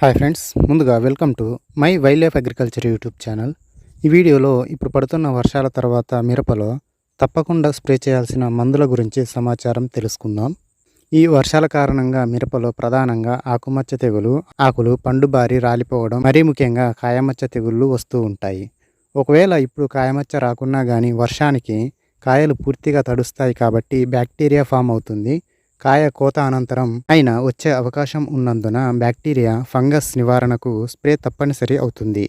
Hi friends, ముందుగా welcome to my wild life agriculture YouTube channel. ఈ వీడియోలో ఇప్పుడు పడుతున్న వర్షాల తర్వాత మిరపలో తప్పకుండా స్ప్రే చేయాల్సిన మందుల గురించి సమాచారం తెలుసుకుందాం. ఈ వర్షాల కారణంగా మిరపలో ప్రధానంగా ఆకుమచ్చ తెగులు, ఆకులు పండుబారి రాలిపోవడం, మరీ ముఖ్యంగా కాయమచ్చ తెగుళ్ళు వస్తూ ఉంటాయి. ఒకవేళ ఇప్పుడు కాయమచ్చ రాకున్నా కానీ వర్షానికి కాయలు పూర్తిగా తడుస్తాయి కాబట్టి బ్యాక్టీరియా ఫామ్ అవుతుంది. కాయ కోత అనంతరం అయినా వచ్చే అవకాశం ఉన్నందున బ్యాక్టీరియా, ఫంగస్ నివారణకు స్ప్రే తప్పనిసరి అవుతుంది.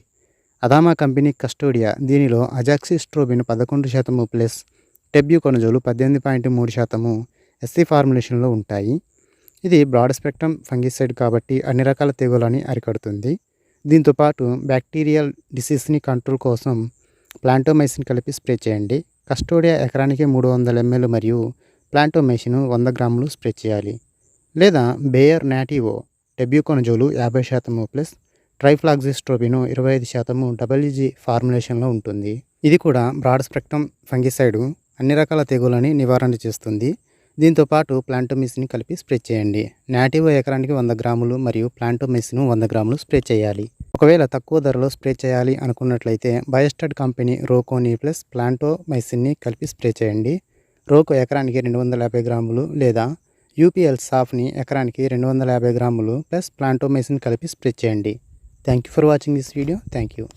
అదామా కంపెనీ కస్టోడియా దీనిలో అజాక్సిస్ట్రోబిన్ 11% ప్లస్ టెబ్యూకొనజోల్ 18.3% ఎస్సీ ఫార్ములేషన్లో ఉంటాయి. ఇది బ్రాడ్ స్పెక్ట్రమ్ ఫంగిసైడ్ కాబట్టి అన్ని రకాల తెగులని అరికడుతుంది. దీంతోపాటు బ్యాక్టీరియల్ డిసీజ్ని కంట్రోల్ కోసం ప్లాంటోమైసిన్ కలిపి స్ప్రే చేయండి. కస్టోడియా ఎకరానికి 300 ml మరియు ప్లాంటోమైసిన్ 100 గ్రాములు స్ప్రే చేయాలి. లేదా Bayer నాటివో tebuconazole 50% plus trifloxystrobin 25% WG ఫార్ములేషన్లో ఉంటుంది. ఇది కూడా బ్రాడ్ స్పెక్ట్రమ్ ఫంగిసైడ్, అన్ని రకాల తెగులని నివారణ చేస్తుంది. దీంతోపాటు ప్లాంటోమైసిన్ కలిపి స్ప్రే చేయండి. నాటివో ఎకరానికి 100 గ్రాములు మరియు ప్లాంటోమైసిన్ 100 గ్రాములు స్ప్రే చేయాలి. ఒకవేళ తక్కువ ధరలో స్ప్రే చేయాలి అనుకున్నట్లయితే బయోస్టెడ్ కంపెనీ రోకోని ప్లస్ ప్లాంటోమైసిన్ని కలిపి స్ప్రే చేయండి. రోకో ఎకరానికి 250 గ్రాములు లేదా యూపీఎల్ సాఫ్ని ఎకరానికి 250 గ్రాములు ప్లస్ ప్లాంటోమైసిన్ కలిపి స్ప్రే చేయండి. Thank you for watching this video. Thank you.